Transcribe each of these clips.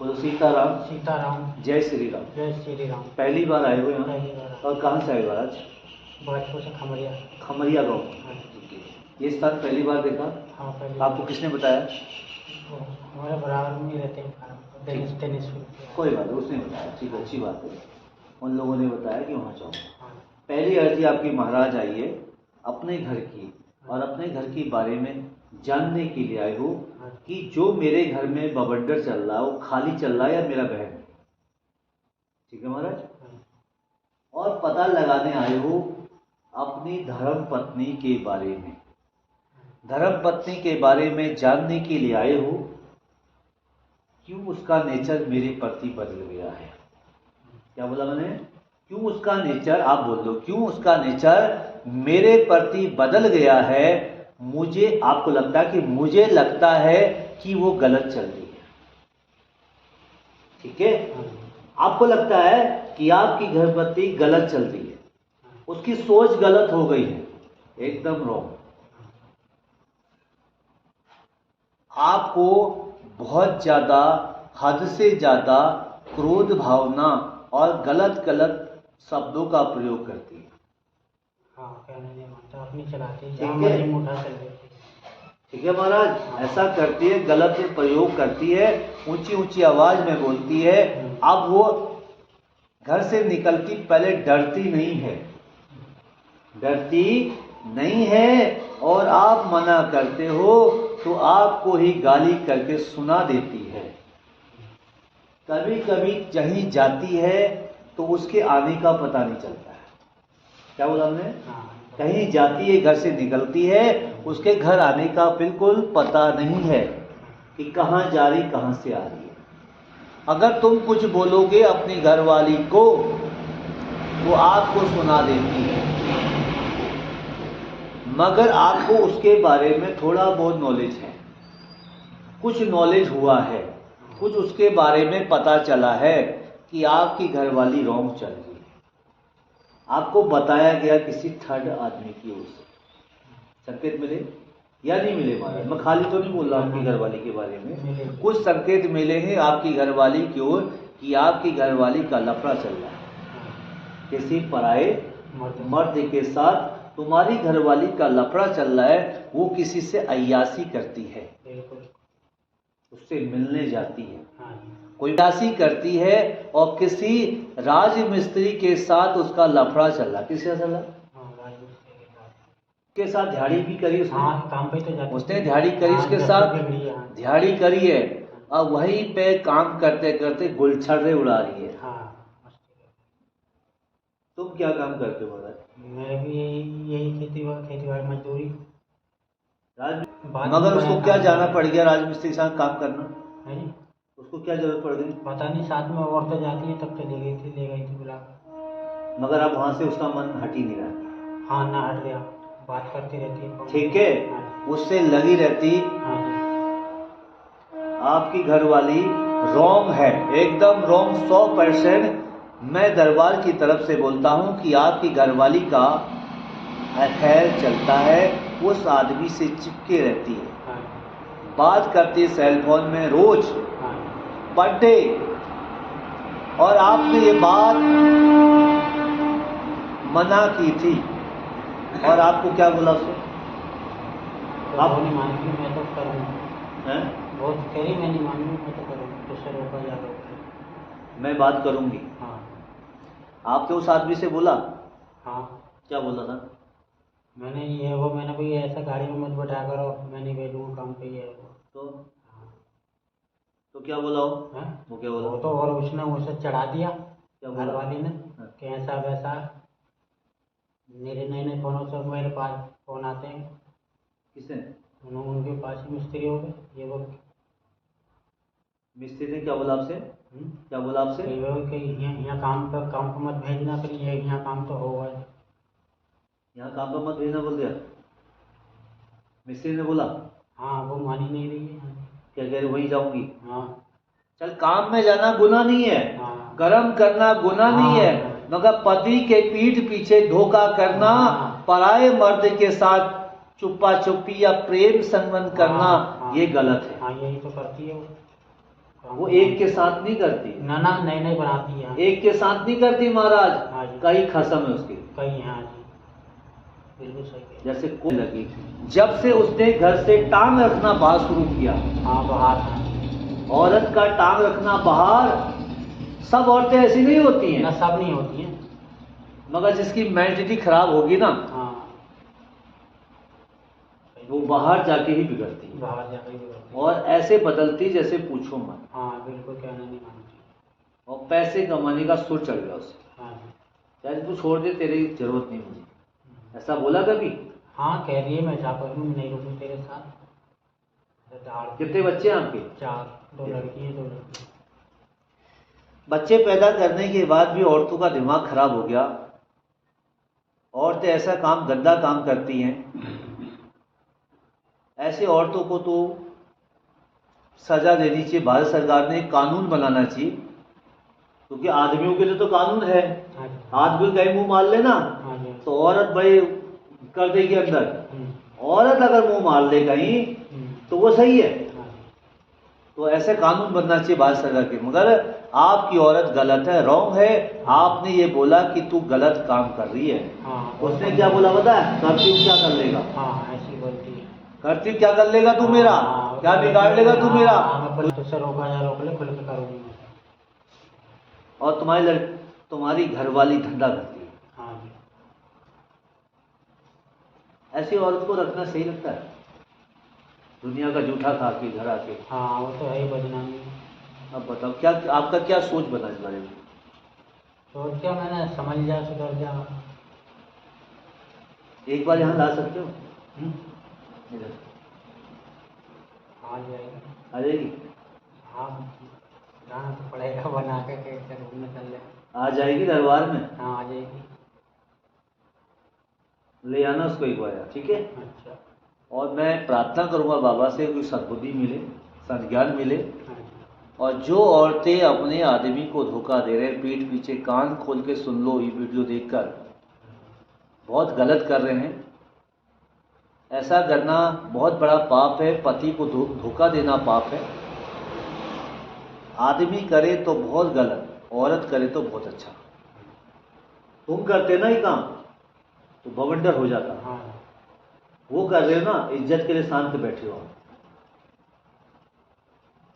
बोलो सीताराम। सीताराम। जय श्री राम। जय श्री राम। पहली बार आए हो यहाँ? पहली बार। और कहाँ से आए हो आज? भाजपुर से खमरिया। खमरिया गाँव। हाँ। ये स्थान पहली बार देखा? हाँ पहली आपको बार। किसने बताया? वो हमारे बराबर में ही रहते हैं, दिनेश। कोई बात नहीं, उसने बताया, ठीक है, अच्छी बात है। उन लोगों ने बताया कि वहाँ जाओ। हाँ। पहली अर्जी आपकी महाराज आइए अपने घर की और अपने घर के बारे में जानने के लिए आए हो कि जो मेरे घर में बवंडर चल रहा है वो खाली चल रहा है या मेरा बहन। ठीक है महाराज। और पता लगाने आए हो अपनी धर्म पत्नी के बारे में। धर्म पत्नी के बारे में जानने के लिए आए हो क्यों उसका नेचर मेरे प्रति बदल गया है। क्या बोला मैंने? क्यों उसका नेचर, आप बोल दो, क्यों उसका नेचर मेरे प्रति बदल गया है। मुझे, आपको लगता है कि मुझे लगता है कि वो गलत चल रही है। ठीक है, आपको लगता है कि आपकी घरपति गलत चल रही है, उसकी सोच गलत हो गई है, एकदम रॉन्ग। आपको बहुत ज्यादा, हद से ज्यादा क्रोध भावना और गलत गलत शब्दों का प्रयोग करती है। हाँ, कहने नहीं मानता, अपनी चलाती है, ठीक जहाँ है। मर्जी मुठा चल देती है। ठीक है महाराज, ऐसा करती है, गलत प्रयोग करती है, ऊंची ऊंची आवाज में बोलती है। अब वो घर से निकलती पहले डरती नहीं है, डरती नहीं है, और आप मना करते हो तो आपको ही गाली करके सुना देती है। कभी कभी कहीं जाती है तो उसके आने का पता नहीं चलता है। क्या बोला हमने? कहीं जाती है, घर से निकलती है, उसके घर आने का बिल्कुल पता नहीं है कि कहाँ जा रही, कहाँ से आ रही है। अगर तुम कुछ बोलोगे अपनी घरवाली को तो आपको सुना देती है, मगर आपको उसके बारे में थोड़ा बहुत नॉलेज है, कुछ नॉलेज हुआ है, कुछ उसके बारे में पता चला है कि आपकी घरवाली रॉन्ग चल रही है। आपको बताया गया किसी थर्ड आदमी की ओर से। संकेत मिले या नहीं मिले महाराज? मैं खाली तो नहीं बोल रहा आपकी घरवाली के बारे में, कुछ संकेत मिले हैं आपकी घरवाली की ओर कि आपकी घरवाली का लफड़ा चल रहा है किसी पराये मर्द के साथ। तुम्हारी घरवाली का लफड़ा चल रहा है, वो किसी से अय्यासी करती है, उससे मिलने जाती है, कोई अय्यासी करती है, और किसी राजमिस्त्री के साथ उसका लफड़ा चल रहा। किसके साथ चल रहा? के साथ दिहाड़ी भी करी उसने। हाँ, काम पे तो जाती, उसने दिहाड़ी करी उसके साथ, दिहाड़ी करी है, और वहीं पे काम करते करते गुलछर्रे उड़ा रही है। हाँ। तुम क्या काम करते हो महाराज? मैं भी यही खेती बाड़ी मजदूरी। मगर उसको क्या जाना पड़ गया राजमिस्त्री के साथ काम करना? है जी? उसको क्या जरूरत पड़ गई? पता नहीं, साथ में और तो जाती है, तब तो ले गई थी बुला। मगर अब वहां से उसका मन हट ही नहीं रहा। हाँ, ना हट गया, बात करती रहती है। ठीक है, उससे लगी रहती। हाँ जी। आपकी घरवाली रॉन्ग है, एकदम रॉन्ग, 100%। मैं दरबार की तरफ से बोलता हूं कि आपकी घरवाली का अफेयर चलता है, उस आदमी से चिपके रहती है, हाँ। बात करती है सेलफोन में रोज, हाँ। Per day. और आपने ये बात मना की थी, और आपको क्या बोला उसने? तो आप नहीं मानूंगी, मैं तो करूँगी। हैं? बहुत कह रही, मैं नहीं मानूंगी, मैं तो करूँगी, तुझसे रोका जा रहा। मैं बात करूंगी। हाँ। आपने उस आदमी से बोला? हाँ। क्या बोला था? मैंने कोई ऐसा गाड़ी में मत बैठा करो, मैं नहीं भेजूंगा काम पे, ये वो। तो क्या बोला वो? हाँ? वो क्या बोला? वो तो, और उसने उसे चढ़ा दिया क्या बोला? घरवाली ने हाँ। कि ऐसा वैसा। मेरे नए नए फोनों से मेरे पास फोन आते हैं। किसने? उनके पास ही मिस्त्री हो गए, ये वो। मिस्त्री ने क्या बोला आपसे? क्या बोला आपसे? यहाँ काम पे मत भेजना, फिर ये यहाँ काम तो होगा। यहाँ काम पर मत भेजना बोल दिया मिस्त्री ने बोला? हाँ, वो मानी नहीं रही है। क्या कह रही, वहीं जाऊंगी? हाँ। चल, काम में जाना गुनाह नहीं है, हाँ। कर्म करना गुनाह नहीं है, मगर पति के पीठ पीछे धोखा करना, पराये मर्द के साथ चुप्पा चुप्पी या प्रेम संबंध करना, ये गलत है। हाँ, यही तो करती है वो। वो एक के साथ नहीं करती, ना ना नई नई बनाती है। एक के साथ नहीं करती महाराज, हाँ जी। कई खसम है उसकी। कई, हाँ जी, बिल्कुल सही है। जैसे को लगी जब से उसने घर से टांग रखना बाहर शुरू किया। हाँ बाहर, हाँ। औरत का टांग रखना बाहर, सब औरतें ऐसी नहीं होती ना हैं, सब नहीं होती हैं। मगर जिसकी मेंटलिटी खराब होगी ना, हाँ वो बाहर जाके ही बिगड़ती है, बाहर जाकर ही होती है। और ऐसे बदलती जैसे पूछो मत। हाँ बिल्कुल, कहना नहीं मानती। और पैसे कमाने का सुर चढ़ गया उसे, हाँ जी। चाहे तू छोड़ दे, तेरी जरूरत नहीं मुझे, ऐसा बोला कभी? हाँ कह रही है मैं जा करूँ, मैं नहीं रुकूँ तेरे साथ। कितने बच्चे हैं आपके? 4, 2 लड़की है 2 लड़के। बच्चे पैदा करने के बाद भी औरतों का दिमाग खराब हो गया। औरतें ऐसा काम, गंदा काम करती हैं, ऐसी औरतों को तो सजा देनी चाहिए। भारत सरकार ने एक कानून बनाना चाहिए, क्योंकि आदमियों के लिए तो कानून है। हाँ जी। आदमी कहीं मुंह मार लेना हाँ जी। तो औरत भाई कर देगी अंदर। औरत अगर मुंह मार ले कहीं तो वो सही है। हाँ। तो ऐसे कानून बनना चाहिए भारत सरकार के। मगर आपकी औरत गलत है, रॉन्ग है। आपने ये बोला कि तू गलत काम कर रही है। हाँ, उसने क्या बोला पता है? कर्फ्यू क्या कर लेगा? हाँ ऐसी बोलती है। कर्फ्यू क्या कर लेगा तू मेरा? हाँ, क्या बिगाड़ लेगा तू मेरा? हाँ, मैं तुझसे रोका या रोक ले, खुल के करूँगी मैं। और तुम्हारी घरवाली धंधा करती है। हाँ जी। ऐसी औरत को रखना सही लगता है? दुनिया का जूठा खा के घर आके। हाँ वो तो है ही, बदनामी। अब बताओ, क्या आपका क्या सोच बना इस बारे में? सोच क्या, मैंने समझ जा, सुधर जा। एक बार यहाँ ला सकते हो? इधर आ जाएगी। आ जाएगी? हाँ जाना तो पड़ेगा, बना के घूमने चल जाए। आ जाएगी दरबार में? हाँ आ जाएगी। ले आना उसको एक बार यार, ठीक है? अच्छा। और मैं प्रार्थना करूँगा बाबा से कोई सद्बुद्धि मिले, सद्ज्ञान मिले। और जो औरतें अपने आदमी को धोखा दे रहे हैं, पीठ पीछे, कान खोल के सुन लो, ये वीडियो देखकर बहुत गलत कर रहे हैं। ऐसा करना बहुत बड़ा पाप है। पति को धोखा देना पाप है। आदमी करे तो बहुत गलत, औरत करे तो बहुत अच्छा। तुम करते ना ये काम तो बवंडर हो जाता। हाँ। वो कर रहे हो ना, इज्जत के लिए शांत बैठे हो।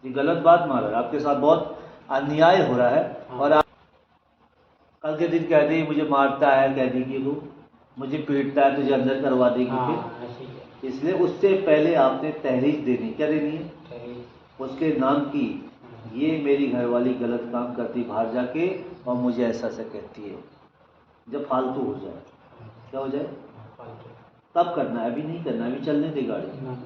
ये गलत बात मारा, आपके साथ बहुत अन्याय हो रहा है। हाँ। और आप कल के दिन कह दी मुझे मारता है, कह दी कि तू मुझे पीटता है, तुझे अंदर करवा देगी। हाँ, फिर ऐसे ही है। इसलिए उससे पहले आपने तहरीर देनी, क्या देनी है? तहरीर। उसके नाम की, ये मेरी घरवाली गलत काम करती बाहर जाके और मुझे ऐसा ऐसा कहती है। जब फालतू हो जाए, क्या हो जाए, तब करना है, अभी नहीं करना, अभी चलने दे गाड़ी।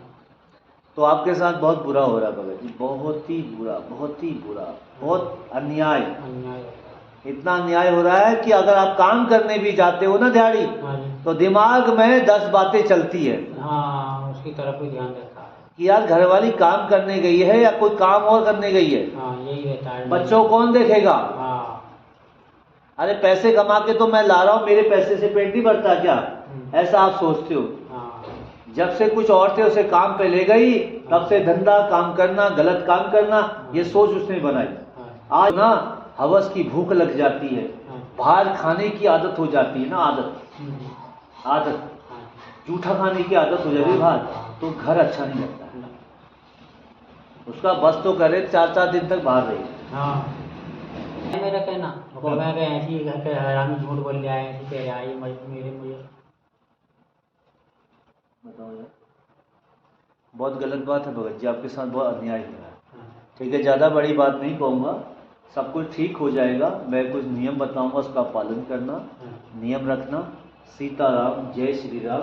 तो आपके साथ बहुत बुरा हो रहा है भगत जी, बहुत ही बुरा, बहुत ही बुरा, बहुत अन्याय। इतना अन्याय हो रहा है कि अगर आप काम करने भी जाते हो ना दिहाड़ी, तो दिमाग में 10 बातें चलती है। हाँ उसकी तरफ भी ध्यान रहता है कि यार घरवाली काम करने गई है या कोई काम और करने गई है। हाँ यही रहता है। बच्चों कौन देखेगा? हाँ। अरे पैसे कमा के तो मैं ला रहा हूँ, मेरे पैसे से पेट नहीं भरता क्या? ऐसा आप सोचते हो। हाँ। जब से कुछ औरतें उसे काम पे ले गई, तब से धंधा, काम करना, गलत काम करना, ये सोच उसने बनाई। आज ना हवस की भूख लग जाती है, बाहर खाने की आदत हो जाती है ना, आदत जूठा खाने की आदत हो जाती है बाहर, तो घर अच्छा नहीं लगता है। उसका बस तो करे 4-4 दिन तक बाहर रही। हाँ मेरा कहना, मैं ऐसी घर के हरामी झूठ बोल रहा है, ऐसी कह रहा है मेरे मुझे। बताओ यार, बहुत गलत बात है भगत जी, आपके साथ बहुत अन्याय हो रहा है। ठीक है, ज़्यादा बड़ी बात नहीं कहूँगा, सब कुछ ठीक हो जाएगा। मैं कुछ नियम बताऊंगा, उसका पालन करना, नियम रखना। सीताराम, जय श्री राम।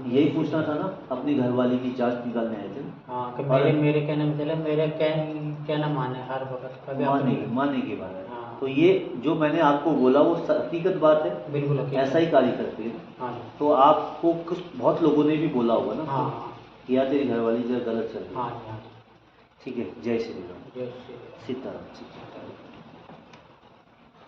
यही पूछना था ना, अपनी घरवाली की जांच निकालने आए थे। हाँ कि मेरे कहने में चले, मेरे कहना माने हर वक्त, माने की बात है। तो ये जो मैंने आपको बोला वो हकीकत बात है, बिल्कुल ऐसा ही कार्य करते हैं। हाँ। तो आपको कुछ बहुत लोगों ने भी बोला होगा ना। हाँ। कि यार तेरी घरवाली जरा गलत चल रही है। हाँ। ठीक है, जय श्री राम, जय श्री राम, सीताराम।